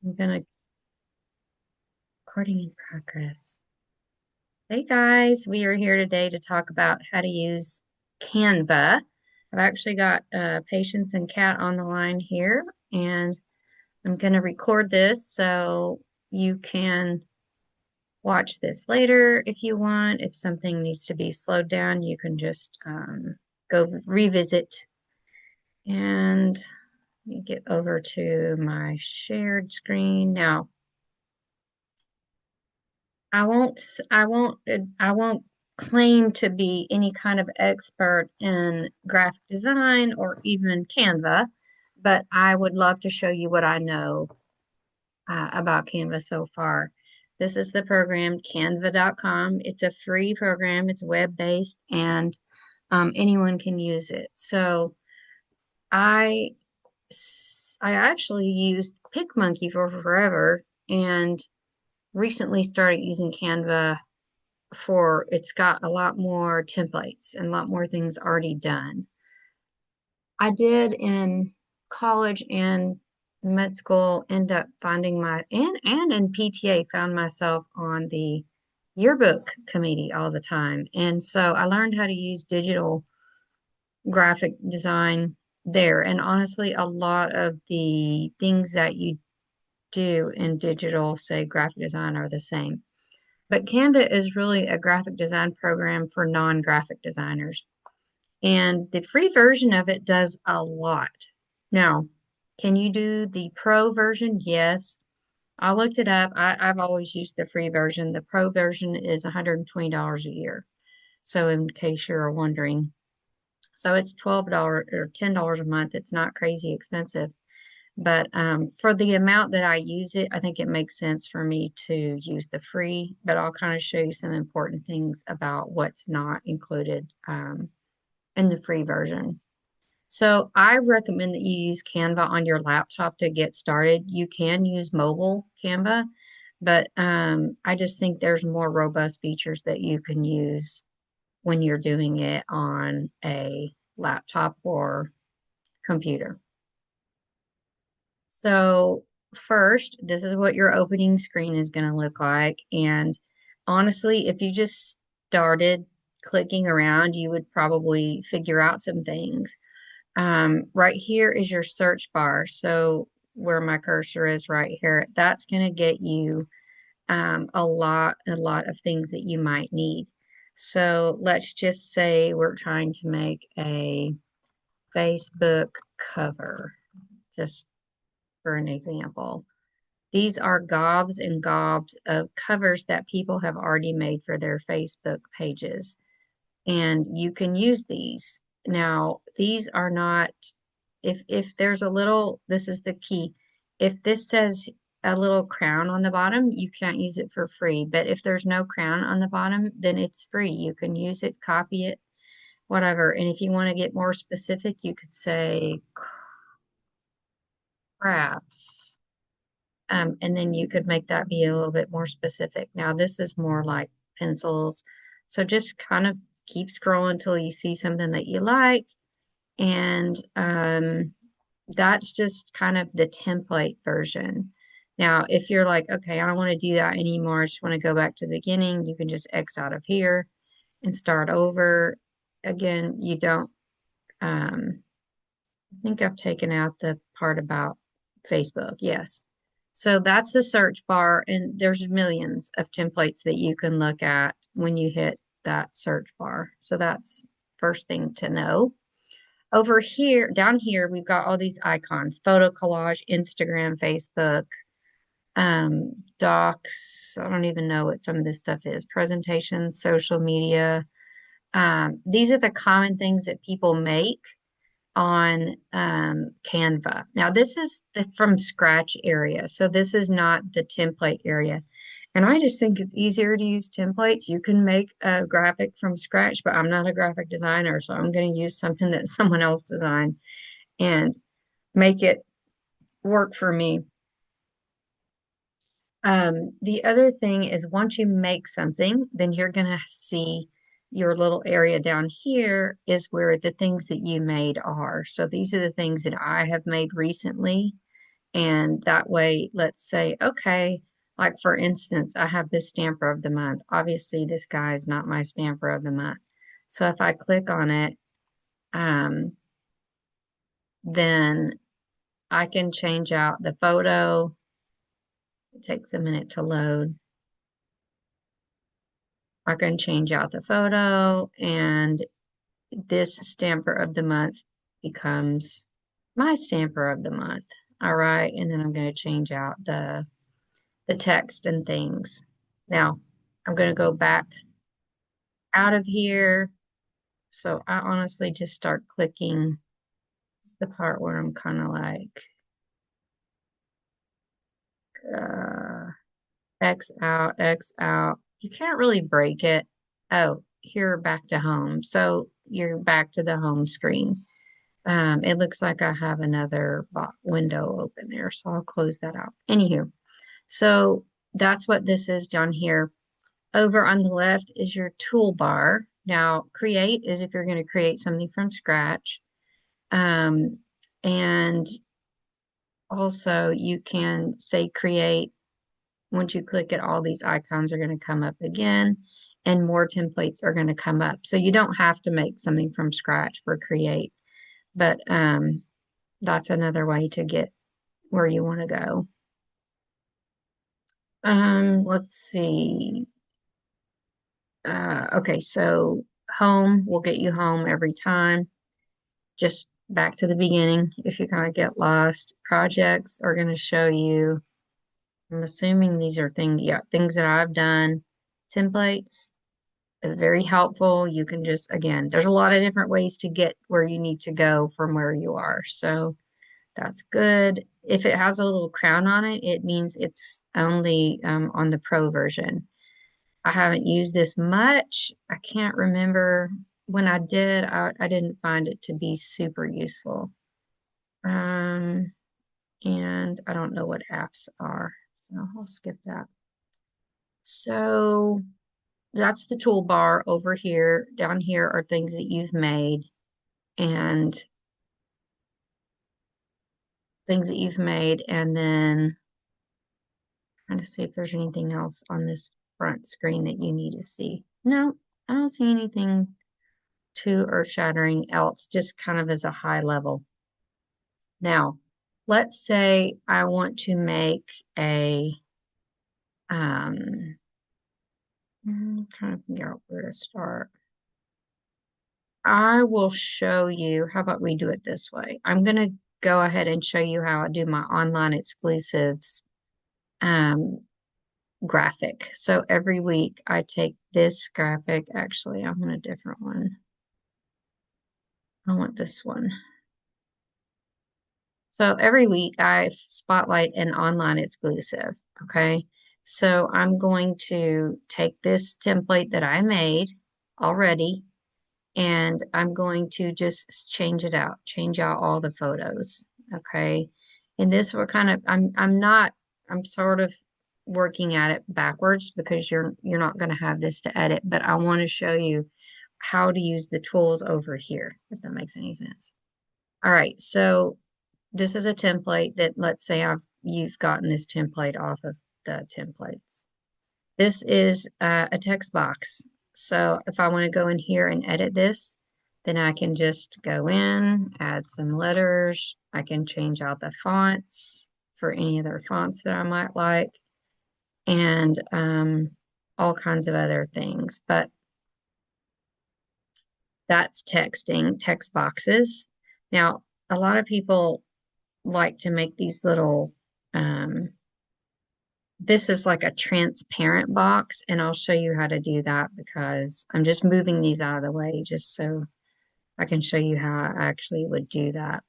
I'm gonna recording in progress. Hey guys, we are here today to talk about how to use Canva. I've actually got Patience and Kat on the line here, and I'm gonna record this so you can watch this later if you want. If something needs to be slowed down, you can just go revisit. And let me get over to my shared screen now. I won't claim to be any kind of expert in graphic design or even Canva, but I would love to show you what I know about Canva so far. This is the program canva.com. It's a free program. It's web-based and anyone can use it. So I I actually used PicMonkey for forever and recently started using Canva for it's got a lot more templates and a lot more things already done. I did in college and med school end up finding and in PTA found myself on the yearbook committee all the time. And so I learned how to use digital graphic design there. And honestly, a lot of the things that you do in digital, say graphic design, are the same. But Canva is really a graphic design program for non-graphic designers. And the free version of it does a lot. Now, can you do the pro version? Yes. I looked it up. I've always used the free version. The pro version is $120 a year. So in case you're wondering, so it's $12 or $10 a month. It's not crazy expensive. But for the amount that I use it, I think it makes sense for me to use the free. But I'll kind of show you some important things about what's not included in the free version. So I recommend that you use Canva on your laptop to get started. You can use mobile Canva, but I just think there's more robust features that you can use when you're doing it on a laptop or computer. So first, this is what your opening screen is going to look like. And honestly, if you just started clicking around, you would probably figure out some things. Right here is your search bar. So where my cursor is right here, that's going to get you a lot of things that you might need. So let's just say we're trying to make a Facebook cover, just for an example. These are gobs and gobs of covers that people have already made for their Facebook pages, and you can use these. Now, these are not, if there's a little, this is the key. If this says a little crown on the bottom, you can't use it for free. But if there's no crown on the bottom, then it's free. You can use it, copy it, whatever. And if you want to get more specific, you could say crafts. And then you could make that be a little bit more specific. Now, this is more like pencils. So just kind of keep scrolling until you see something that you like. And that's just kind of the template version. Now, if you're like, okay, I don't want to do that anymore, I just want to go back to the beginning, you can just X out of here and start over. Again, you don't, I think I've taken out the part about Facebook. Yes. So that's the search bar, and there's millions of templates that you can look at when you hit that search bar. So that's first thing to know. Over here, down here, we've got all these icons, photo collage, Instagram, Facebook, docs. I don't even know what some of this stuff is. Presentations, social media. These are the common things that people make on Canva. Now, this is the from scratch area, so this is not the template area. And I just think it's easier to use templates. You can make a graphic from scratch, but I'm not a graphic designer, so I'm going to use something that someone else designed and make it work for me. The other thing is once you make something, then you're going to see your little area down here is where the things that you made are. So these are the things that I have made recently. And that way, let's say, okay, like for instance, I have this stamper of the month. Obviously, this guy is not my stamper of the month. So if I click on it, um, then I can change out the photo. It takes a minute to load. I can change out the photo, and this stamper of the month becomes my stamper of the month. All right, and then I'm going to change out the text and things. Now, I'm going to go back out of here. So I honestly just start clicking. It's the part where I'm kind of like uh, X out, X out. You can't really break it. Oh, here back to home. So you're back to the home screen. It looks like I have another window open there, so I'll close that out. Anywho, so that's what this is down here. Over on the left is your toolbar. Now, create is if you're going to create something from scratch. Um, and also you can say create. Once you click it, all these icons are going to come up again and more templates are going to come up. So you don't have to make something from scratch for create, but that's another way to get where you want to go. Let's see. Okay, so home will get you home every time. Just back to the beginning if you kind of get lost. Projects are going to show you, I'm assuming these are things, yeah, things that I've done. Templates is very helpful. You can just, again, there's a lot of different ways to get where you need to go from where you are. So that's good. If it has a little crown on it, it means it's only on the pro version. I haven't used this much. I can't remember when I did. I didn't find it to be super useful. Um, and I don't know what apps are, so I'll skip that. So that's the toolbar over here. Down here are things that you've made and and then trying to see if there's anything else on this front screen that you need to see. No, I don't see anything too earth-shattering else, just kind of as a high level. Now, let's say I want to make a, I'm trying to figure out where to start. I will show you, how about we do it this way? I'm going to go ahead and show you how I do my online exclusives um, graphic. So every week I take this graphic. Actually, I want a different one. I want this one. So every week I spotlight an online exclusive. Okay. So I'm going to take this template that I made already and I'm going to just change out all the photos. Okay. And this will kind of, I'm sort of working at it backwards because you're not going to have this to edit, but I want to show you how to use the tools over here, if that makes any sense. All right. So this is a template that let's say you've gotten this template off of the templates. This is a text box. So if I want to go in here and edit this, then I can just go in, add some letters. I can change out the fonts for any other fonts that I might like, and all kinds of other things. But that's texting, text boxes. Now, a lot of people like to make these little this is like a transparent box, and I'll show you how to do that because I'm just moving these out of the way just so I can show you how I actually would do that.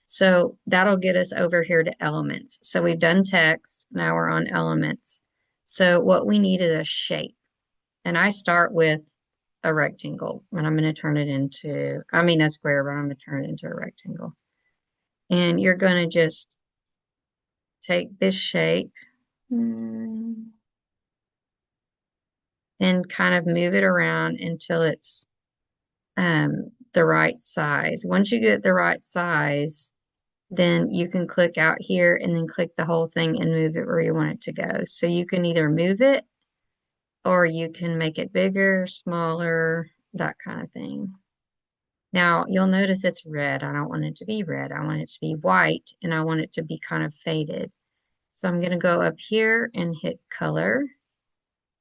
So that'll get us over here to elements. So we've done text, now we're on elements. So what we need is a shape. And I start with a rectangle, and I'm going to turn it into, I mean a square, but I'm going to turn it into a rectangle. And you're going to just take this shape and kind of move it around until it's the right size. Once you get the right size, then you can click out here and then click the whole thing and move it where you want it to go. So you can either move it or you can make it bigger, smaller, that kind of thing. Now you'll notice it's red. I don't want it to be red. I want it to be white and I want it to be kind of faded. So I'm going to go up here and hit color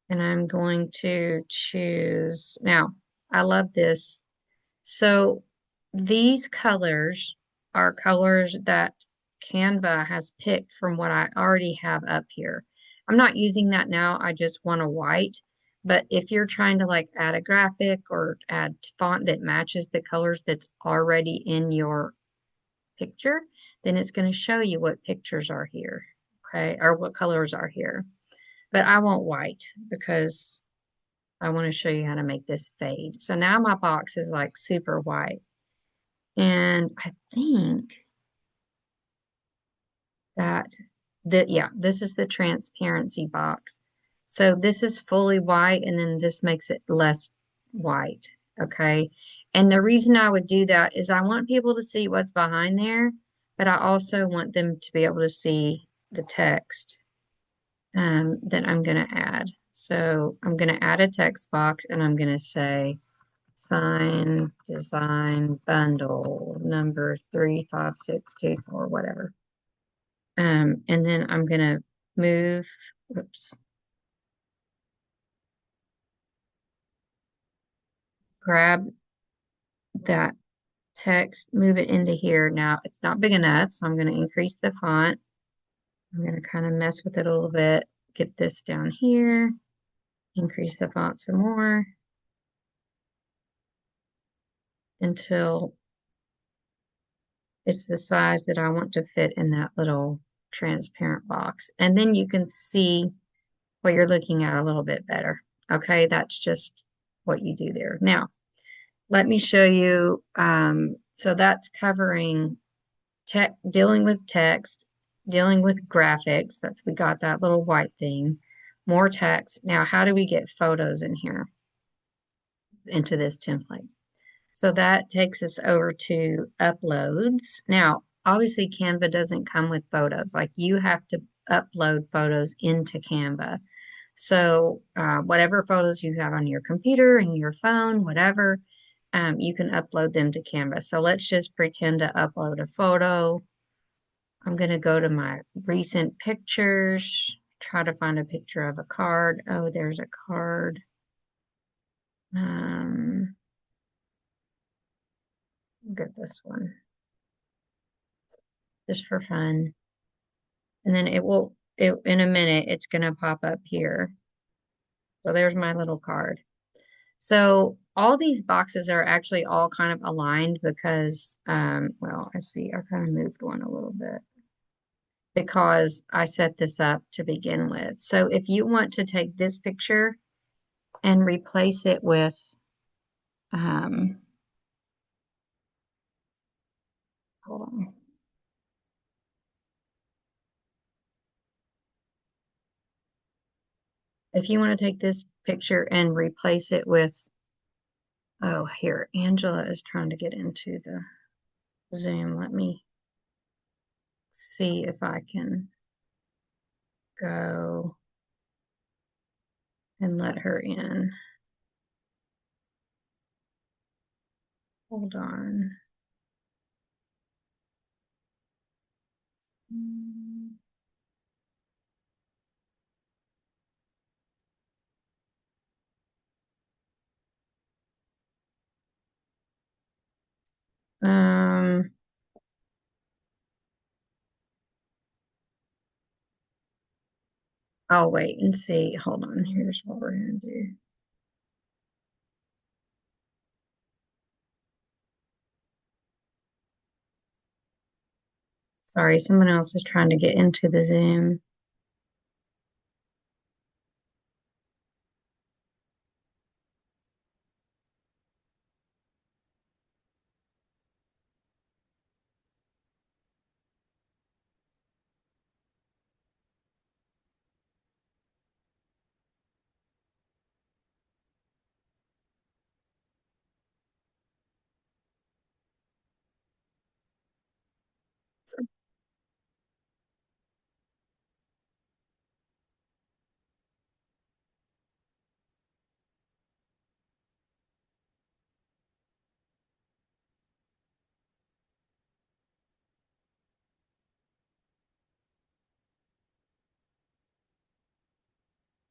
and I'm going to choose. Now, I love this. So these colors are colors that Canva has picked from what I already have up here. I'm not using that now. I just want a white. But if you're trying to like add a graphic or add font that matches the colors that's already in your picture, then it's going to show you what pictures are here. Okay, or what colors are here. But I want white because I want to show you how to make this fade. So now my box is like super white. And I think that yeah, this is the transparency box. So this is fully white and then this makes it less white. Okay. And the reason I would do that is I want people to see what's behind there, but I also want them to be able to see the text that I'm going to add. So I'm going to add a text box and I'm going to say sign design bundle number 35624, whatever. And then I'm gonna move, whoops, grab that text, move it into here. Now it's not big enough, so I'm gonna increase the font. I'm gonna kind of mess with it a little bit, get this down here, increase the font some more until it's the size that I want to fit in that little transparent box. And then you can see what you're looking at a little bit better. Okay, that's just what you do there. Now, let me show you. So that's covering tech, dealing with text, dealing with graphics. We got that little white thing, more text. Now, how do we get photos in here into this template? So that takes us over to uploads. Now, obviously Canva doesn't come with photos. Like you have to upload photos into Canva. So whatever photos you have on your computer and your phone, whatever, you can upload them to Canva. So let's just pretend to upload a photo. I'm going to go to my recent pictures, try to find a picture of a card. Oh, there's a card. Um, get this one just for fun. And then in a minute, it's going to pop up here. So there's my little card. So all these boxes are actually all kind of aligned because, well, I see I kind of moved one a little bit because I set this up to begin with. So if you want to take this picture and replace it with, um, hold on. If you want to take this picture and replace it with, oh, here, Angela is trying to get into the Zoom. Let me see if I can go and let her in. Hold on. Um, I'll wait and see. Hold on. Here's what we're gonna do. Sorry, someone else is trying to get into the Zoom.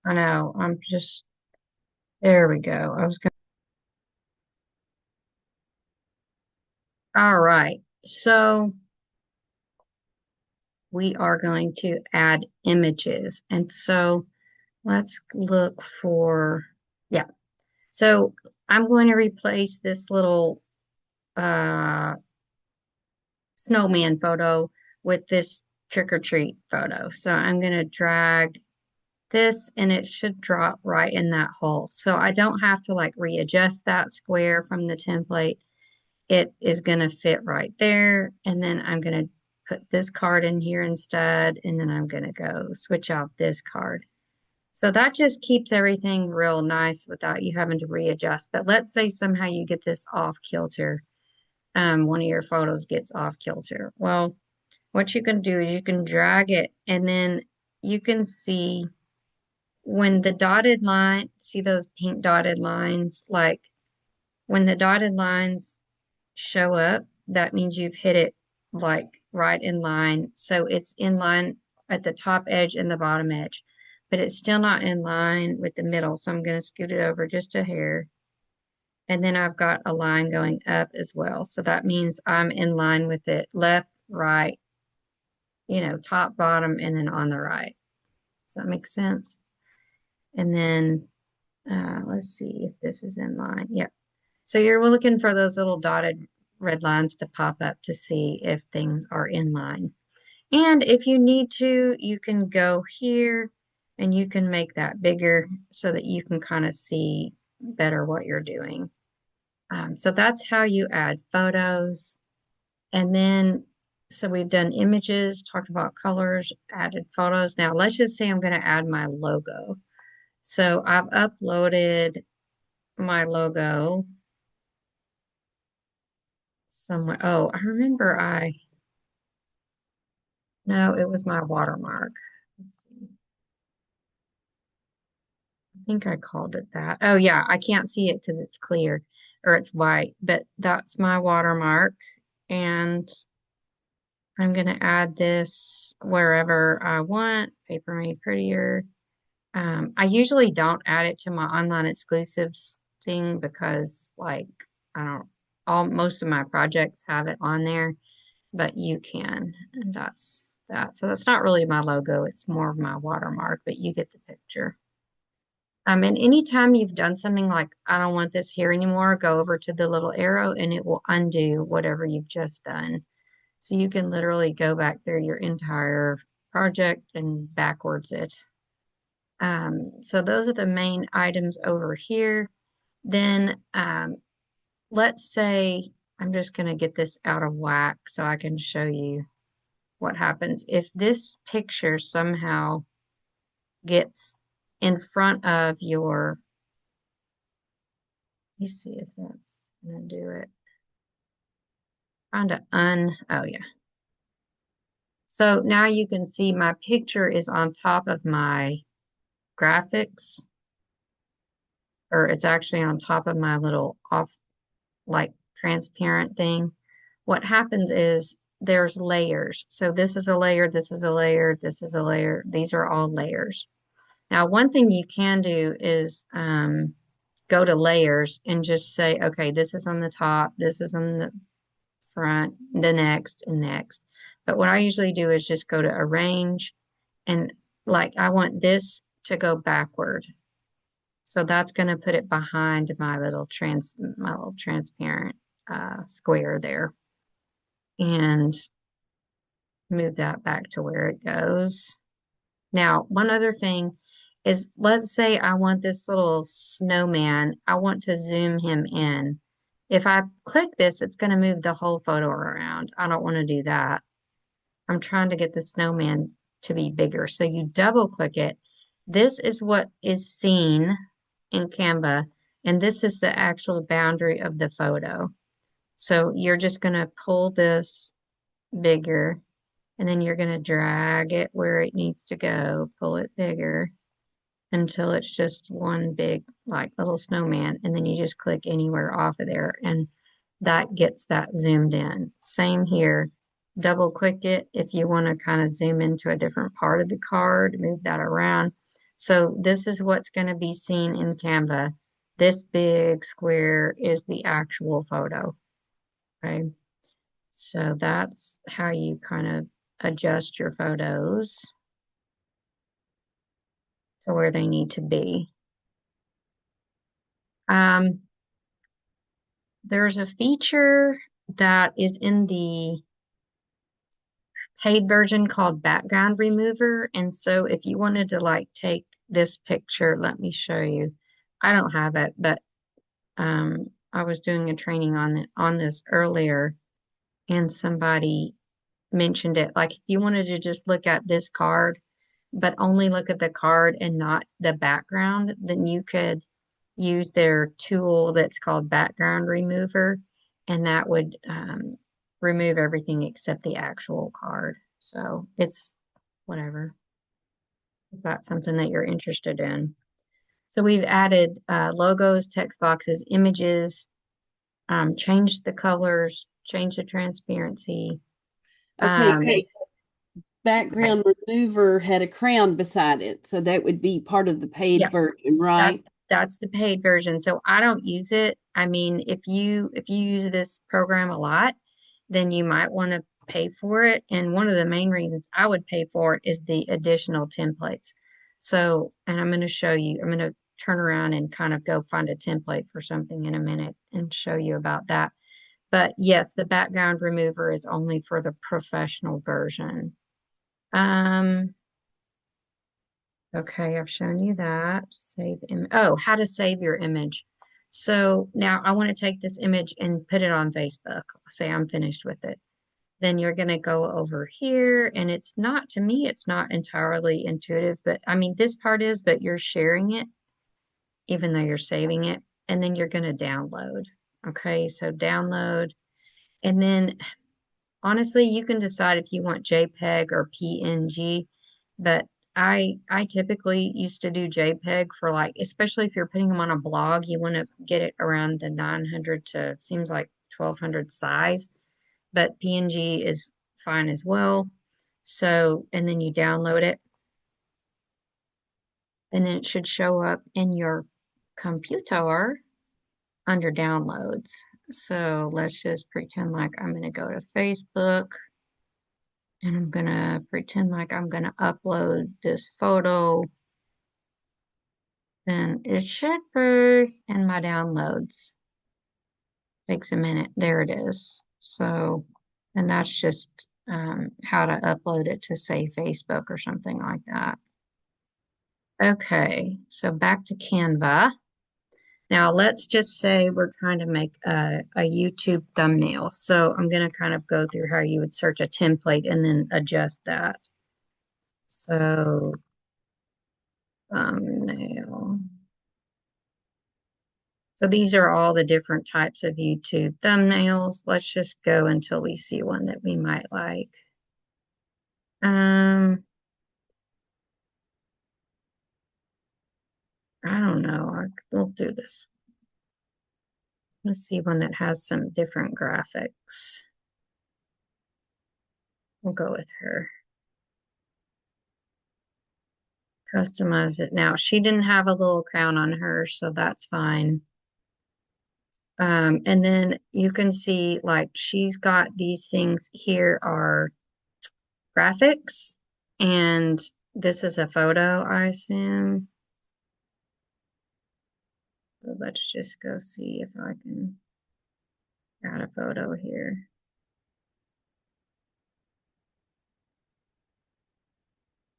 I know. I'm just, there we go. I was going all right. So we are going to add images. And so let's look for, yeah. So I'm going to replace this little uh, snowman photo with this trick or treat photo. So I'm going to drag this and it should drop right in that hole. So I don't have to like readjust that square from the template. It is going to fit right there. And then I'm going to put this card in here instead. And then I'm going to go switch out this card. So that just keeps everything real nice without you having to readjust. But let's say somehow you get this off kilter. One of your photos gets off kilter. Well, what you can do is you can drag it and then you can see when the dotted line, see those pink dotted lines? Like when the dotted lines show up, that means you've hit it like right in line. So it's in line at the top edge and the bottom edge, but it's still not in line with the middle. So I'm going to scoot it over just a hair. And then I've got a line going up as well. So that means I'm in line with it left, right, top, bottom, and then on the right. Does that make sense? And then let's see if this is in line. Yep. So you're looking for those little dotted red lines to pop up to see if things are in line. And if you need to, you can go here and you can make that bigger so that you can kind of see better what you're doing. So that's how you add photos. And then, so we've done images, talked about colors, added photos. Now let's just say I'm going to add my logo. So I've uploaded my logo somewhere. Oh, I remember no, it was my watermark. Let's see. I think I called it that. Oh, yeah, I can't see it because it's clear or it's white, but that's my watermark. And I'm going to add this wherever I want, paper made prettier. I usually don't add it to my online exclusives thing because like I don't all most of my projects have it on there, but you can. And that's that. So that's not really my logo, it's more of my watermark, but you get the picture. And anytime you've done something like I don't want this here anymore, go over to the little arrow and it will undo whatever you've just done. So you can literally go back through your entire project and backwards it. So those are the main items over here. Then let's say I'm just going to get this out of whack so I can show you what happens if this picture somehow gets in front of your, let me see if that's going to do it. Trying to oh yeah. So now you can see my picture is on top of my graphics, or it's actually on top of my little off like transparent thing. What happens is there's layers. So this is a layer, this is a layer, this is a layer. These are all layers. Now, one thing you can do is go to layers and just say, okay, this is on the top, this is on the front, the next, and next. But what I usually do is just go to arrange and like I want this to go backward. So that's going to put it behind my little transparent square there and move that back to where it goes. Now, one other thing is let's say I want this little snowman, I want to zoom him in. If I click this, it's going to move the whole photo around. I don't want to do that. I'm trying to get the snowman to be bigger. So you double click it. This is what is seen in Canva, and this is the actual boundary of the photo. So you're just going to pull this bigger, and then you're going to drag it where it needs to go, pull it bigger until it's just one big, like little snowman. And then you just click anywhere off of there, and that gets that zoomed in. Same here. Double click it if you want to kind of zoom into a different part of the card, move that around. So this is what's going to be seen in Canva. This big square is the actual photo. Okay. So that's how you kind of adjust your photos to where they need to be. Um, there's a feature that is in the paid version called background remover. And so if you wanted to like take this picture, let me show you. I don't have it, but I was doing a training on this earlier and somebody mentioned it. Like if you wanted to just look at this card, but only look at the card and not the background, then you could use their tool that's called background remover, and that would remove everything except the actual card. So it's whatever, if that's something that you're interested in. So we've added logos, text boxes, images, changed the colors, changed the transparency. Okay, Okay. Right. background remover had a crown beside it, so that would be part of the paid Yeah, version, that's right? that's the paid version. So I don't use it. I mean, if you use this program a lot, then you might want to pay for it. And one of the main reasons I would pay for it is the additional templates. So, and I'm going to show you, I'm going to turn around and kind of go find a template for something in a minute and show you about that. But yes, the background remover is only for the professional version. Um, Okay, I've shown you that. Save im Oh, how to save your image. So now I want to take this image and put it on Facebook. Say I'm finished with it. Then you're going to go over here, and it's not, to me, it's not entirely intuitive, but I mean, this part is, but you're sharing it, even though you're saving it. And then you're going to download. Okay, so download. And then honestly, you can decide if you want JPEG or PNG, but I typically used to do JPEG for like, especially if you're putting them on a blog, you want to get it around the 900 to seems like 1200 size, but PNG is fine as well. So, and then you download it, and then it should show up in your computer under downloads. So let's just pretend like I'm going to go to Facebook. And I'm gonna pretend like I'm gonna upload this photo. Then it should be in my downloads. Takes a minute. There it is. So, and that's just how to upload it to say Facebook or something like that. Okay, so back to Canva. Now let's just say we're trying to make a YouTube thumbnail. So I'm gonna kind of go through how you would search a template and then adjust that. So thumbnail. So these are all the different types of YouTube thumbnails. Let's just go until we see one that we might like. Um, I don't know. We'll do this. Let's see one that has some different graphics. We'll go with her. Customize it. Now, she didn't have a little crown on her, so that's fine. And then you can see like she's got these things here are graphics, and this is a photo, I assume. So let's just go see if I can add a photo here.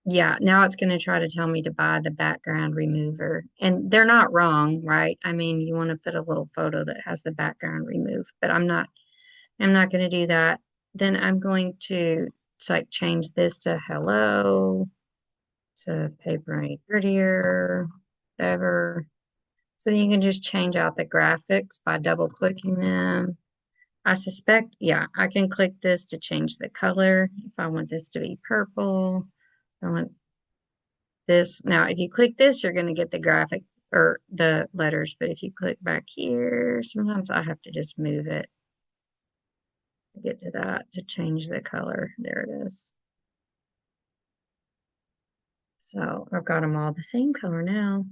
Yeah, now it's going to try to tell me to buy the background remover. And they're not wrong, right? I mean, you want to put a little photo that has the background removed, but I'm not going to do that. Then I'm going to like change this to hello, to paper made prettier, whatever. So you can just change out the graphics by double clicking them. I suspect, yeah, I can click this to change the color. If I want this to be purple, I want this. Now, if you click this, you're going to get the graphic or the letters. But if you click back here, sometimes I have to just move it to get to that to change the color. There it is. So I've got them all the same color now.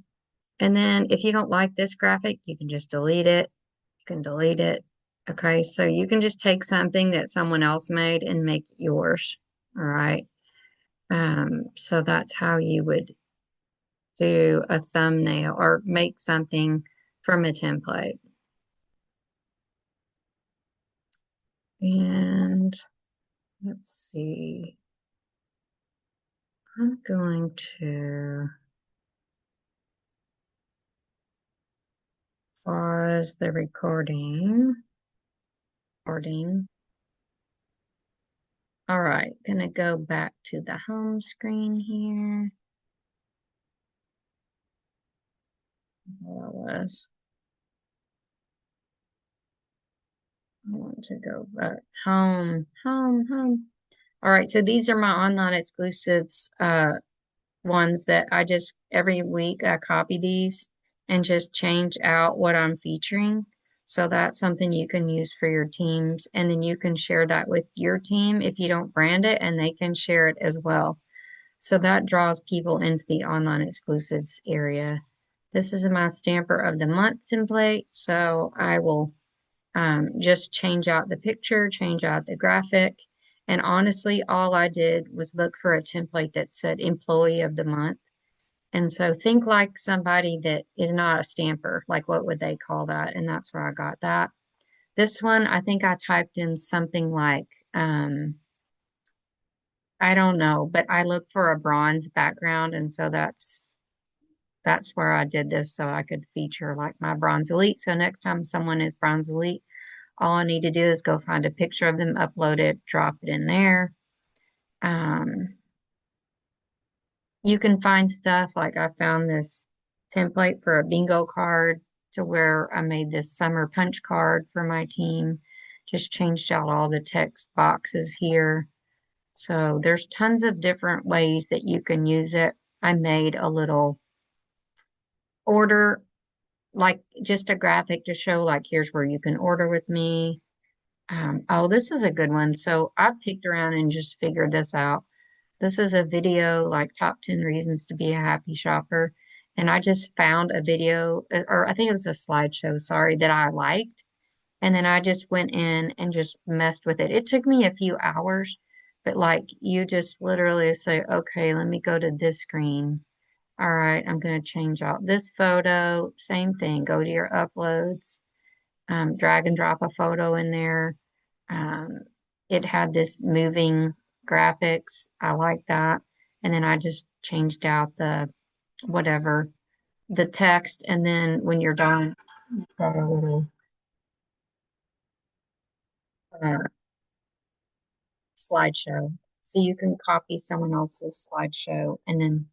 And then if you don't like this graphic, you can just delete it. You can delete it. Okay, so you can just take something that someone else made and make it yours. All right. So that's how you would do a thumbnail or make something from a template. And let's see. I'm going to pause the recording. Recording. All right, gonna go back to the home screen here. Where I was. I want to go back home, home, home. All right, so these are my online exclusives, ones that I just every week I copy these and just change out what I'm featuring. So that's something you can use for your teams, and then you can share that with your team if you don't brand it, and they can share it as well. So that draws people into the online exclusives area. This is my Stamper of the Month template, so I will just change out the picture, change out the graphic. And honestly, all I did was look for a template that said Employee of the Month. And so think like somebody that is not a stamper, like what would they call that? And that's where I got that. This one, I think I typed in something like, I don't know, but I looked for a bronze background. And so that's where I did this so I could feature like my bronze elite. So next time someone is bronze elite, all I need to do is go find a picture of them, upload it, drop it in there. Um, you can find stuff like I found this template for a bingo card to where I made this summer punch card for my team. Just changed out all the text boxes here. So there's tons of different ways that you can use it. I made a little order, like just a graphic to show like here's where you can order with me. Oh, this was a good one. So I picked around and just figured this out. This is a video like top 10 reasons to be a happy shopper. And I just found a video, or I think it was a slideshow, sorry, that I liked. And then I just went in and just messed with it. It took me a few hours, but like you just literally say, okay, let me go to this screen. All right, I'm going to change out this photo. Same thing. Go to your uploads, drag and drop a photo in there. Um, it had this moving graphics. I like that. And then I just changed out the whatever, the text. And then when you're done, you've got a little uh, slideshow. So you can copy someone else's slideshow and then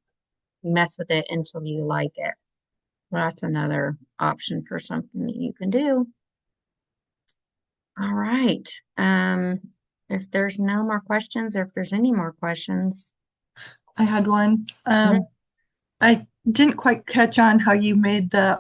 mess with it until you like it. Well, that's another option for something that you can do. All right. If there's no more questions, or if there's any more questions. I had one. Mhm. I didn't quite catch on how you made the